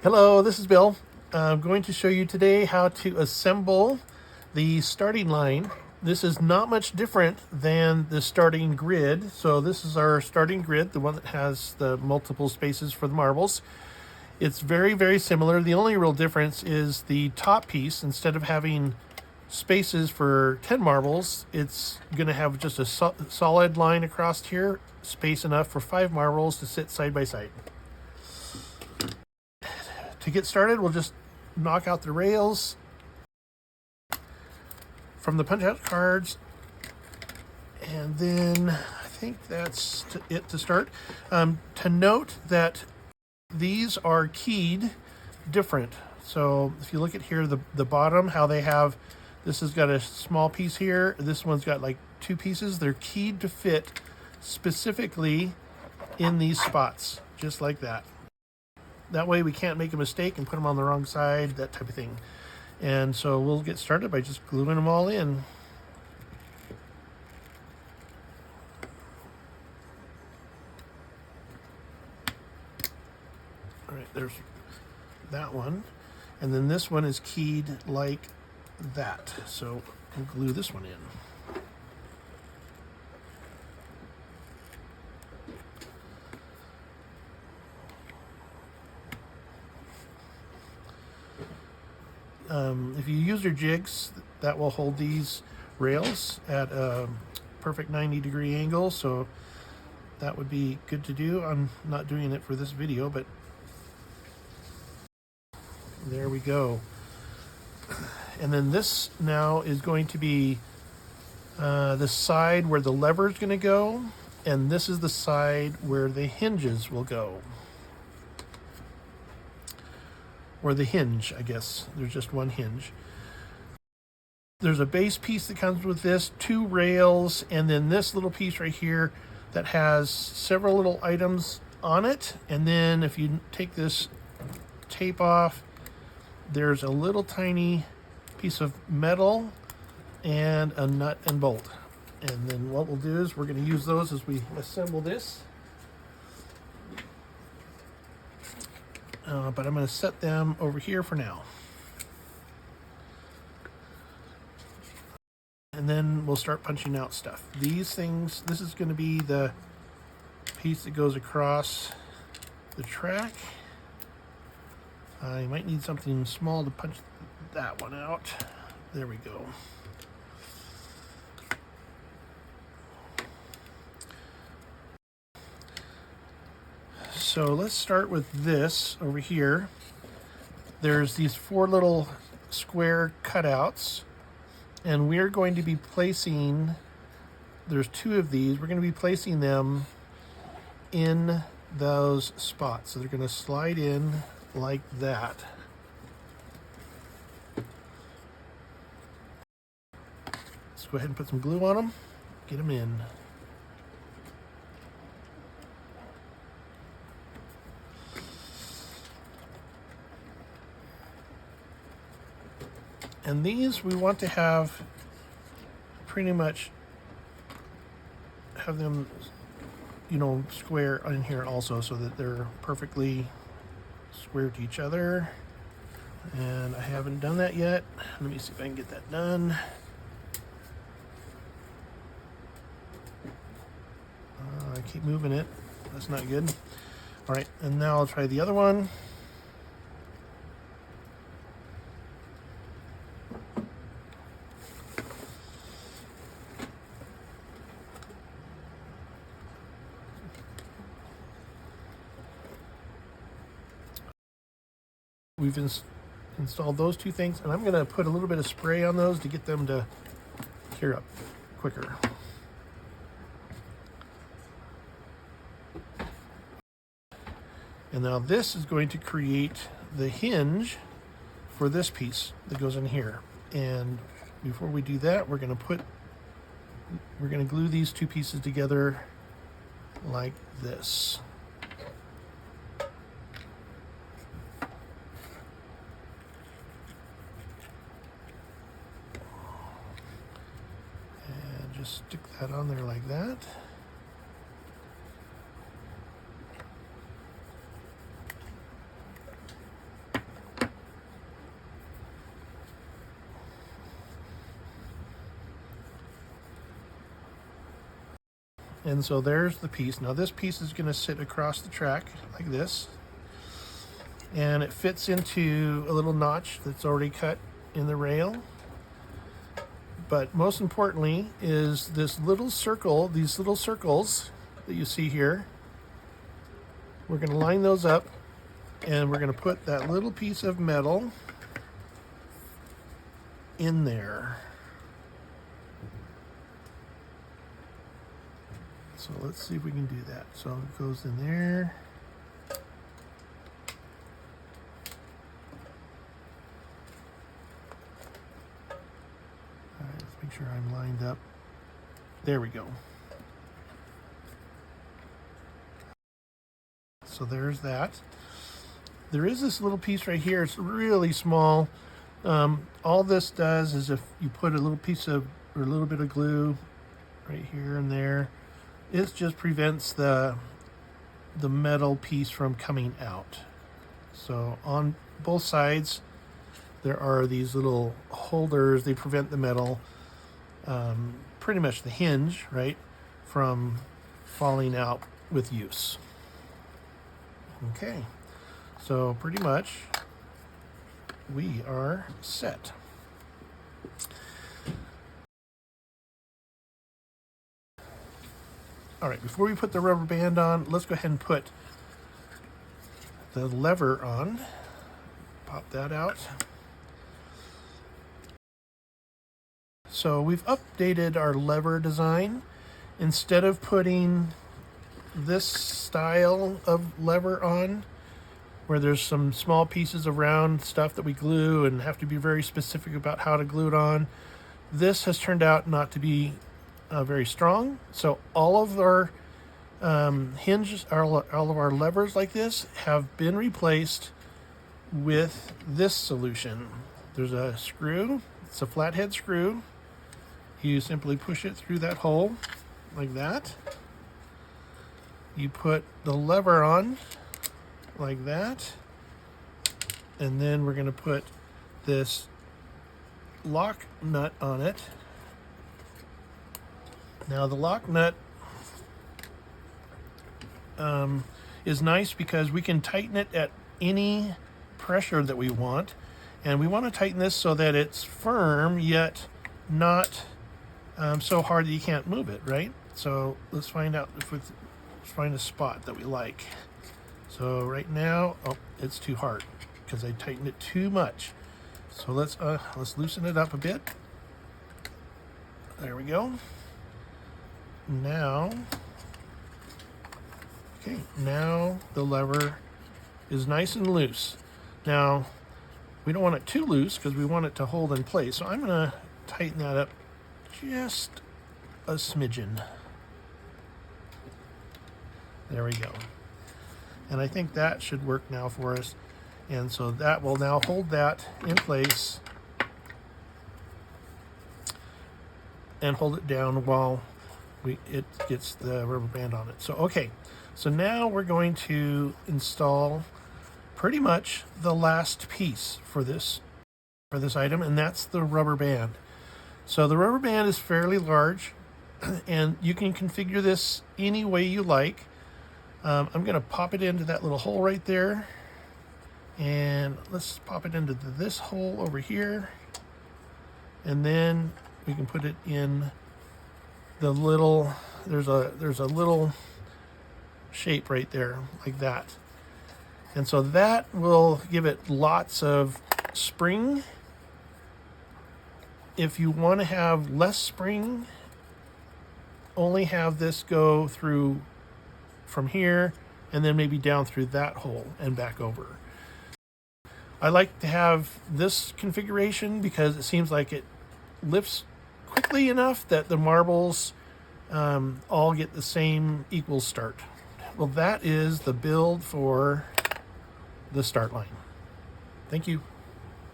Hello, this is Bill. I'm going to show you today how to assemble the starting line. This is not much different than the starting grid. So this is our starting grid, the one that has the multiple spaces for the marbles. It's very, very similar. The only real difference is the top piece. Instead of having spaces for 10 marbles, it's going to have just a solid line across here, space enough for 5 marbles to sit side by side. To get started, we'll just knock out the rails from the punch-out cards, and then I think that's it to start. To note that these are keyed different. So if you look at here, the bottom, how they have, this has got a small piece here, this one's got like 2 pieces. They're keyed to fit specifically in these spots, just like that. That way we can't make a mistake and put them on the wrong side, that type of thing. And so we'll get started by just gluing them all in. All right, there's that one. And then this one is keyed like that. So we'll glue this one in. If you use your jigs, that will hold these rails at a perfect 90-degree angle, so that would be good to do. I'm not doing it for this video, but there we go. And then this now is going to be the side where the lever is going to go, and this is the side where the hinges will go. Or the hinge, I guess. There's just one hinge. There's a base piece that comes with this, 2 rails, and then this little piece right here that has several little items on it. And then if you take this tape off, there's a little tiny piece of metal and a nut and bolt. And then what we'll do is we're going to use those as we assemble this. But I'm going to set them over here for now. And then we'll start punching out stuff. These things, this is going to be the piece that goes across the track. I might need something small to punch that one out. There we go. So let's start with this over here. There's these 4 little square cutouts, and we're going to be placing, there's 2 of these, we're going to be placing them in those spots. So they're going to slide in like that. Let's go ahead and put some glue on them, get them in. And these we want to have pretty much have them, square in here also, so that they're perfectly square to each other. And I haven't done that yet. Let me see if I can get that done. I keep moving it. That's not good. All right, and now I'll try the other one. We've installed those 2 things, and I'm going to put a little bit of spray on those to get them to cure up quicker. And now this is going to create the hinge for this piece that goes in here. And before we do that, we're going to glue these 2 pieces together like this. Just stick that on there like that. And so there's the piece. Now this piece is going to sit across the track like this, and it fits into a little notch that's already cut in the rail. But most importantly is this little circle, these little circles that you see here. We're going to line those up, and we're going to put that little piece of metal in there. So let's see if we can do that. So it goes in there. All right, let's make sure I'm lined up. There we go. So there's that. There is this little piece right here. It's really small. All this does is if you put a little piece of, or a little bit of glue right here and there, it just prevents the metal piece from coming out. So on both sides there are these little holders. They prevent the metal, pretty much the hinge, right, from falling out with use. Okay, so pretty much we are set. All right, before we put the rubber band on, let's go ahead and put the lever on. Pop that out. So we've updated our lever design. Instead of putting this style of lever on, where there's some small pieces of round stuff that we glue and have to be very specific about how to glue it on, this has turned out not to be very strong. So all of our hinges, all of our levers like this have been replaced with this solution. There's a screw. It's a flathead screw. You simply push it through that hole like that. You put the lever on like that, and then we're going to put this lock nut on it. Now the lock nut is nice because we can tighten it at any pressure that we want, and we want to tighten this so that it's firm yet not so hard that you can't move it, right? So let's find out if let's find a spot that we like. So right now, oh, it's too hard because I tightened it too much. So let's loosen it up a bit. There we go. Now, okay, now the lever is nice and loose. Now, we don't want it too loose because we want it to hold in place. So I'm going to tighten that up just a smidgen. There we go. And I think that should work now for us. And so that will now hold that in place and hold it down while it gets the rubber band on it. So okay, so now we're going to install pretty much the last piece for this item, and that's the rubber band. So the rubber band is fairly large, and you can configure this any way you like. I'm going to pop it into that little hole right there, and let's pop it into this hole over here, and then we can put it in the little, there's a little shape right there like that, and so that will give it lots of spring. If you want to have less spring, only have this go through from here and then maybe down through that hole and back over. I like to have this configuration because it seems like it lifts quickly enough that the marbles all get the same equal start. Well, that is the build for the start line. Thank you.